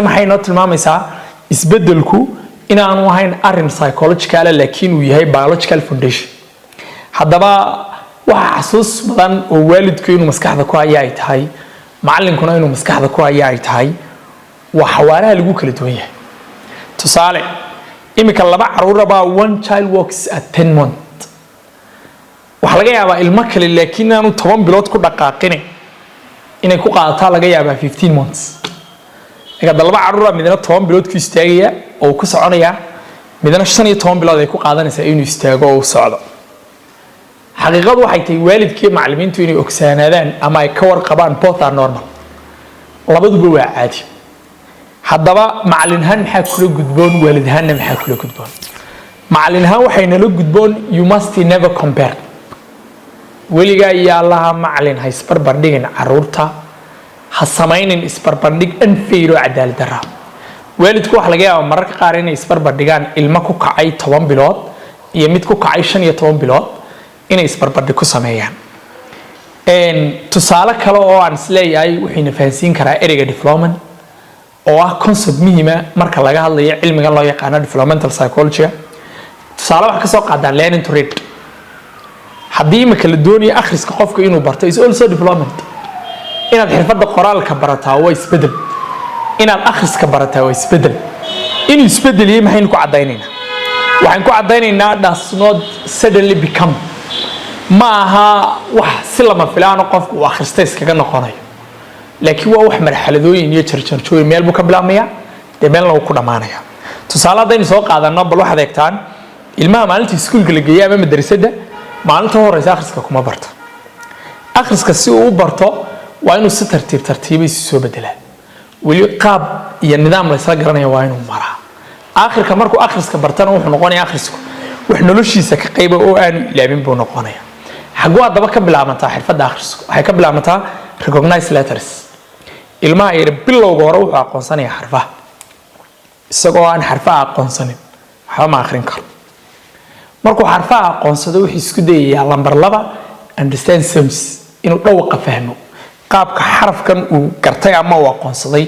maxay noo tilmaamaysaa isbedelku inaanu ahayn arin psychological laakiin uu yahay biological foundation hadaba waxa xasuus badan oo waalidku inuu maskaxda ku haya ay tahay macallinkuna inuu maskaxda ku haya ay tahay waa xawaaraha lagu kala duwan yahay tusaale imika laba caruur baa one child walks at 10 months waxa laga yaabaa ilmo kale laakiin aanu 10 bilood ku dhaqaaqin inay ku qaadataa laga yaabaa 15 months iga dalba caruur midna 10 bilood ku istaagaya oo ku soconaya midna 15 bilood ay ku qaadanaysaa inuu istaago oo socdo xaqiiqadu waxay tahay waalidkii macallimiintu inay ogsaanaadaan ama ay ka warqabaan both are normal labaduba waa caadi haddaba macallinhan maxaa kula gudboon waalidhanna maxaa kula gudboon macallinhan waxay nala gudboon you must never compare weligaa iyo allaha macallin ha isbarbardhigin caruurta ha samaynin isbarbardhig unfair oo cadaalad darra waalidku waxa laga yaabaa mararka qaar inay isbarbardhigaan ilmo ku kacay 10 bilood iyo mid ku kacay 15 bilood inay isbarbardhig ku sameeyaan tusaale kale oo aan isleeyahay waxayna fahansiin karaa ereyga development oo ah concept muhiim ah marka laga hadlayo cilmiga loo yaqaan developmental psychology tusaale wax ka soo qaadaan learning to read haddii ma kala doonaya akhriska qofka inuu barto is also development inaad xirfadda qoraalka barataa waa isbedel inaad akhriska barataa waa isbedel inuu isbedel yahay maxaynu ku cadaynaynaa waxaan ku cadaynaynaa does not suddenly become ma aha wax si lama filaan qofku uu akhrista iskaga noqonayo laakiin waa wax marxaladooyin iyo jarjarjooyin meel buu ka bilaabmaya meelna uu ku dhamaanaya tusaale haddaynu soo qaadano bal waxaad eegtaan ilmaha maalinta iskuulka la geeyay ama madrasada maalinta horeysa akhriska kuma barto akhriska si uu u barto waa inuu si tartiib tartiibay soo bedelaa wali qaab iyo nidaam la isla garanayo waa inuu maraa aakhirka markuu akhriska bartana wuxuu noqonayaa akhrisku wax noloshiisa ka qayb oo aan ilaabin buu noqonayaa xaguu adaba ka bilaabantaa xirfadda akhrisku waxay ka bilaabantaa recognize letters ilmaha yar bilowga hore wuxuu aqoonsanayaa xarfaha isagoo aan xarfaha aqoonsanin waxba ma akhrin karo markuu xarfaha aqoonsado wuxuu isku dayayaa lambar 2 understand sounds inuu dhawqa fahmo qaabka xarafkan uu gartay ama uu aqoonsaday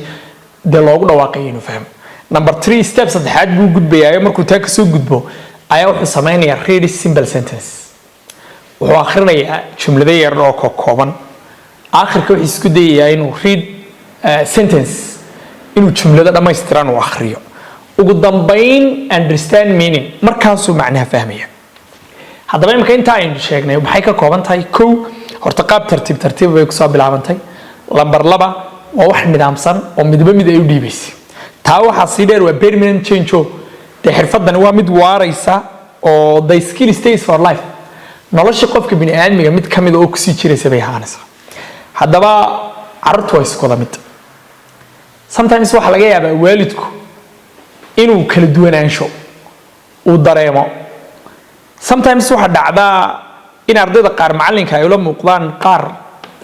de loogu dhawaaqay inuu fahmo number 3 step saddexaad buu gudbayaa markuu taa ka soo gudbo ayaa wuxuu sameeyaa read simple sentence wuxuu akhrinayaa jumlado yar oo kooban aakhirka wuxuu isku dayayaa inuu read sentence inuu jumlada dhammaystiran u akhriyo ugu dambayn understand meaning markaasuu macnaha fahmaya haddaba imika inta aynu sheegnay waxay ka kooban tahay kow horta qaab tartiib tartiib bay ku soo bilaabantay lambar 2 waa wax nidaamsan oo midba mid ay u dhiibaysay taa waxa si dheer waa permanent change oo xirfadani waa mid waaraysa oo the skill stays for life nolosha qofka bini aadmiga mid kamid oo ku sii jiraysa bay ahaanaysaa haddaba carruurtu way isku mid sometimes waxa laga yaabaa waalidku inuu kala duwanaansho uu dareemo sometimes waxa dhacdaa in ardayda qaar macallinka ay la muuqdaan qaar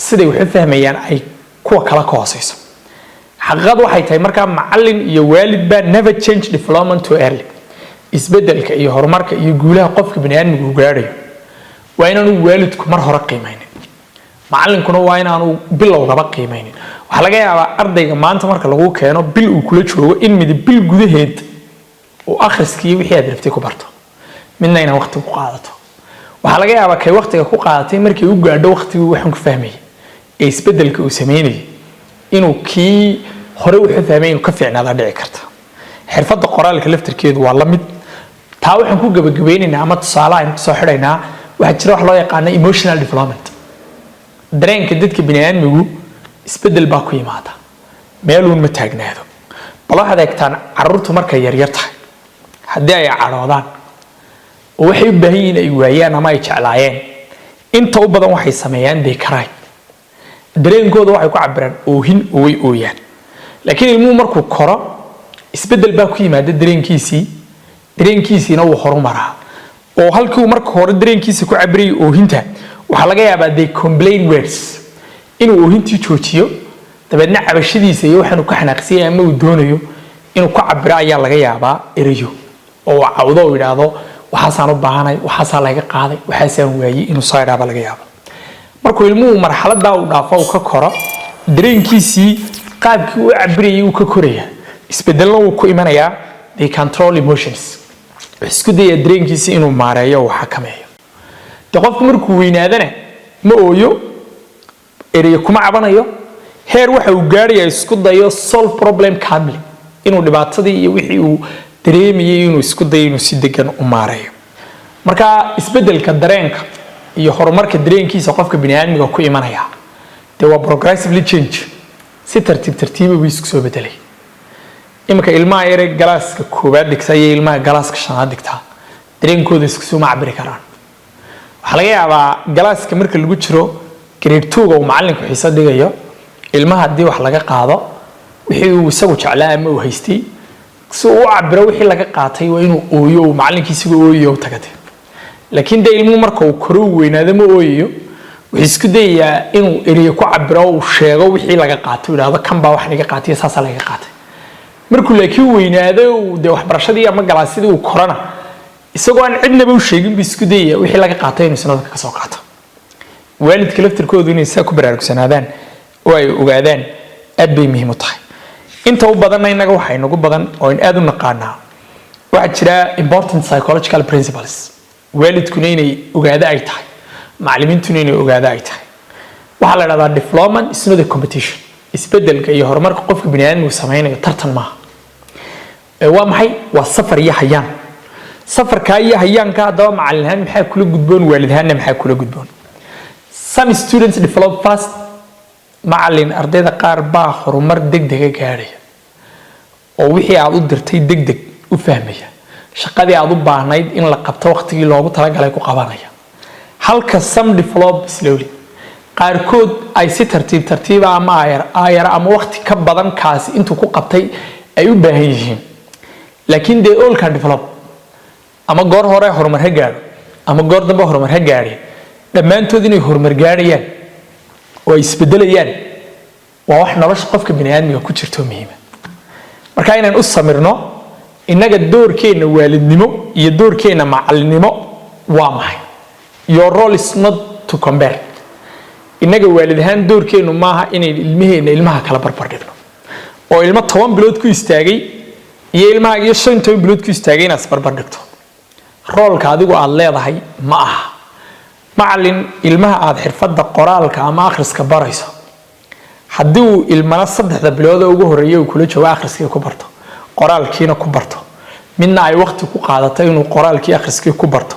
siday wax u fahmayaan ay kuwa kala ka hooseyso xaqiiqadu waxay tahay marka macallin iyo waalid ba never change development too early isbedelka iyo horumarka iyo guulaha qofka bini aadmigu gaadhayo waa inaanu waalidku mar hore qiimaynin macallinkuna waa inaanu bilowgaba qiimaynin waxa laga yaabaa ardayga maanta marka lagu keeno bil uu kula joogo in mid bil gudaheed oo akhriskii wixii aad rabtay ku barto midna inaan waqti ku qaadato waxa laga yaabaa kay waqtiga ku qaadatay markii uu gaadho waqtigii waxaan ku fahmayay ee isbedelka uu sameeyay inuu kii hore u fahmay inuu ka fiicnaada dhici karta xirfadda qoraalka laftirkeedu waa la mid taa waxaan ku gabagabaynaynaa ama tusaale aan soo xidhaynaa waxa jira wax loo yaqaan emotional development dareenka dadka bini aadmigu isbedel baa ku yimaada meeluun ma taagnaado bal waxaad eegtaan carruurtu markay yaryar tahay haddii ay cadhoodaan oo waxay u baahan yihiin ay waayaan ama ay jeclaayeen inta u badan waxay sameeyaan they cry dareenkooda waxay ku cabiraan oohin oo way ooyaan laakiin ilmuhu markuu koro isbedel baa ku yimaada dareenkiisiina wuu horumaraa oo halkii marka hore dareenkiisa ku cabirayay oohinta waxa laga yaabaa they complain words inuu oohintii joojiyo dabeedna cabashadiisa iyo waxaanu ka xanaaqsiyay ama uu doonayo inuu ku cabiro ayaa laga yaabaa erayo oo cawdo oo yiraahdo waxaasaan u baahanay waxaasaa laga qaaday waxaasaan waayay inuu soo yiraahdo laga yaabo markuu ilmuhu marxaladda uu dhaafo uu ka koro dareenkiisii qaabkii uu cabirayay uu ka koraya isbedelna wuu ku imanayaa they control emotions isku daya dareenkiisa inuu maareeyo oo xakameeyo de qofku markuu weynaadana ma ooyo erey kuma cabanayo heer waxa uu gaarayaa isku dayo solve problem calmly inuu dhibaatadii iyo wixii uu dareemayay inuu isku dayo inuu si degan u maareeyo marka isbedelka dareenka iyo horumarka dareenkiisa qofka bini'aadmiga ku imanaya de waa progressively change si tartiib uu isku soo bedelay imika ilmaha yar galaaska koobaad dhigta iyo ilmaha galaaska shanaad dhigta dareenkooda isku soo macbiri karaan waxa laga yaabaa galaaska marka lagu jiro grade 2 oo macalinku xiiso dhigayo ilmaha hadii wax laga qaado wixii uu isagu jeclaa ama uu haystay si uu cabiro wixii laga qaatay waa inuu ooyo macalinkiisa ooyo u tagaday laakiin de ilmuhu marka uu koro weynaado ma ooyo wuxuu isku dayaa inuu eriyo ku cabiro oo sheego wixii laga qaatay ilaahdo kan baa wax laga qaatay saas laga qaatay markuu laakiin weynaado de waxbarashadii ama galaasidii uu korana isagoo aan cidnaba u sheegin isku dayaa wixii laga qaatay inuu sanadka ka soo qaato waalidka laftirkoodu inay saa ku baraarugsanaadaan oo ay ogaadaan aad bay muhiim u tahay inta u badan inaga waxa inagu badan oo in aad u naqaanaa waxa jira important psychological principles waalidkuna inay ogaada ay tahay macallimiintuna inay ogaada ay tahay waxa la yiraahdaa development is not a competition isbedelka iyo horumarka qofka bini'aadmigu sameeyo tartan ma waa maxay waa safar iyo hayaan safarka iyo hayaanka hadaba macallinahan maxay kula gudboon waalidahana maxay kula gudboon some students develop fast macallin ardayda qaar baa horumar degdeg ah gaaray oo wixii aad u dirtay degdeg u fahmaya shaqadii aad u baahnayd in la qabto waqtigii loogu talagalay ku qabanaya halka some develop slowly qaarkood ay si tartiib ama ayar ama waqti ka badan kaasi intuu ku qabtay ay u baahan yihiin laakiin they all can develop ama goor hore horumar ha gaaro ama goor dambe horumar ha gaareen dhammaantood inay horumar gaarayaan oo isbedelayaan waa wax nolosha qofka bini'aadmiga ku jirto muhiim marka inaan u samirno inaga doorkeena waalidnimo iyo doorkeena macallinimo waa maxay your role is not to compare inaga waalidahan doorkeenu maaha inay ilmaha kala barbar dhigno oo ilmo 10 bilood ku istaagay iyo ilmaha iyo 5 bilood ku istaagay inaad barbar dhigto roolka adigu aad leedahay ma aha macallin ilmaha aad xirfadda qoraalka ama akhriska barayso haddii uu ilmana 3 bilood ugu horeeyay uu kula joogo akhriska ku barto qoraalkiina ku barto midna ay waqti ku qaadatay inuu qoraalkii akhriska ku barto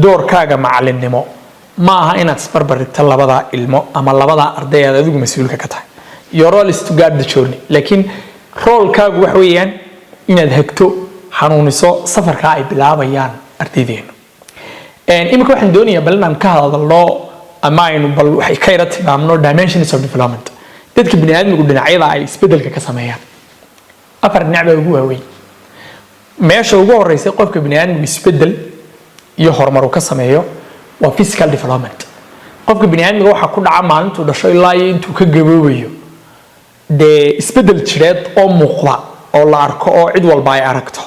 doorkaaga macallinnimo ma aha inaad isbarbar dhigto labada ilmo ama labada arday aad adigu mas'uulka ka tahay your role is to guide the journey laakiin roolkaagu wax weeyaan inaad hagto hanuuniso safarka ay bilaabayaan ardaydeena imika waxaan doonayaa bal inaan ka hadalno ama aynu bal waxay ka yara tilmaamno dimensions of development dadka bini'aadmigu dhinacyada ay isbedelka ka sameeyaan afar dhinac baa ugu waaweyn meesha ugu horeysa qofka bini'aadmigu isbedel iyo horumar uu ka sameeyo waa physical development qofka bini'aadmiga waxa ku dhaca maalintuu dhasho ilaa intuu ka gaboobayo de isbedel jireed oo muuqda oo la arko oo cid walba ay aragto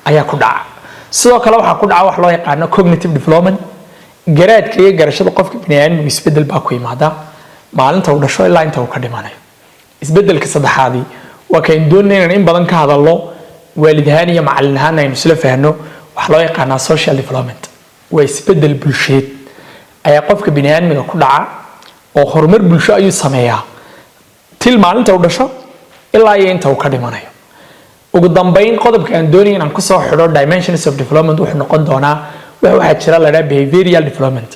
ayaa ku dhaca sidoo kale waxa ku dhaca wax loo yaqaan cognitive development garaadka iyo garashada qofka bini'aadmigu isbedel baa ku yimaada maalinta uu dhasho ilaa inta uu ka dhimanayo isbedelka saddexaadi waa kayn doonayna in badan ka hadalno waalidahan iyo macallinahan aynu isla faahno wax loo yaqaan social development waa isbedel bulsheed ayaa qofka bini'aadmiga ku dhaca oo horumar bulsho ayuu sameeyaa til maalinta uu dhasho ilaa inta uu ka dhimanayo ugu dambeyn qodobka aan doonayay inaan ku soo xidho dimensions of development wuxuu noqon doonaa waxa jira la yiraahdo behavioral development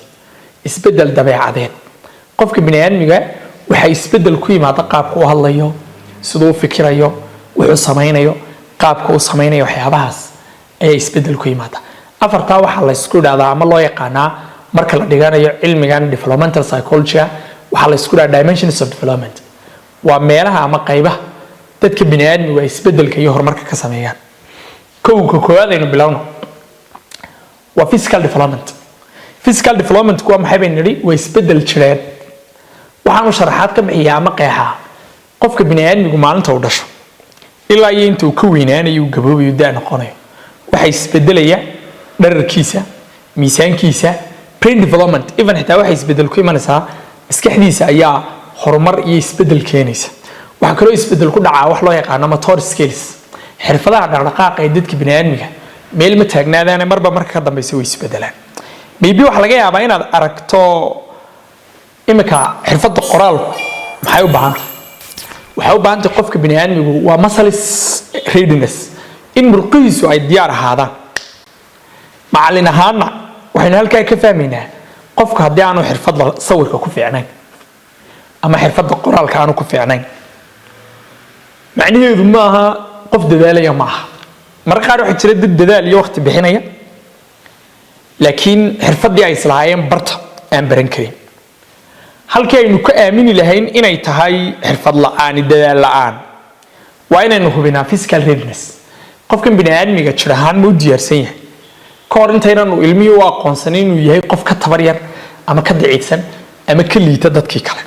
isbedel dabeecadeed qofka bini'aadmiga waxa isbedel ku yimaada qaabka uu hadlayo sidoo uu fikirayo wuxuu sameeynayo qaabka uu sameeynayo waxyaabahaas ay isbedel ku yimaada afarta waxa la isku dhaadaa ama loo yaqaanaa marka la dhiganayo cilmigan developmental psychology waxa la isku dhaadaa dimensions of development waa meelaha ama qaybaha dadka bini'aadmigu ay isbedelka iyo horumarka ka sameeyaan koowaad aynu bilowno waa physical development waa maxay bay niri waa isbedel jireed waxaan u sharaxaad ka bixiyaa ama qeexaa qofka bini'aadmigu maalinta uu dhasho ilaa inta uu ka weynaanayo uu gaboobayo daa noqonayo waxa isbedelaya dhararkiisa miisaankiisa brain development even xitaa waxa isbedel ku imanaysaa maskaxdiisa ayaa horumar iyo isbedel keenaysa waxa kale oo isbedel ku dhacaa wax loo yaqaan motor skills xirfadaha dhaqdhaqaaqa ee dadka bini'aadmiga meel ma taagnaadaan marba marka ka dambaysa way isbedelaan maybe waxa laga yaabaa inaad aragto imika xirfadda qoraalku maxay u baahan tahay waxa u baahan tahay qofka bini'aadmigu waa muscles readiness in murqihiisu ay diyaar ahaadaan macallin ahaana waxaynu halkaa ka fahmaynaa qofka haddii aanu xirfadda sawirka ku fiicnayn ama xirfadda qoraalka aanu ku fiicnayn macnaheedu maaha qof dadaalaya maaha marka qaar waxa jira dad dadaal iyo waqti bixinaya laakiin xirfaddii ay islaayeen barta aan baran karin halkii aynu ka aamini lahayn inay tahay xirfad la'aan dadaal la'aan waa inaynu hubinaa physical readiness qofkan bini'aadmiga jir ahaan ma u diyaarsan yahay ka hor intaynan ilmihii u aqoonsanin inuu yahay qof ka tabar yar ama ka daciifsan ama ka liita dadkii kale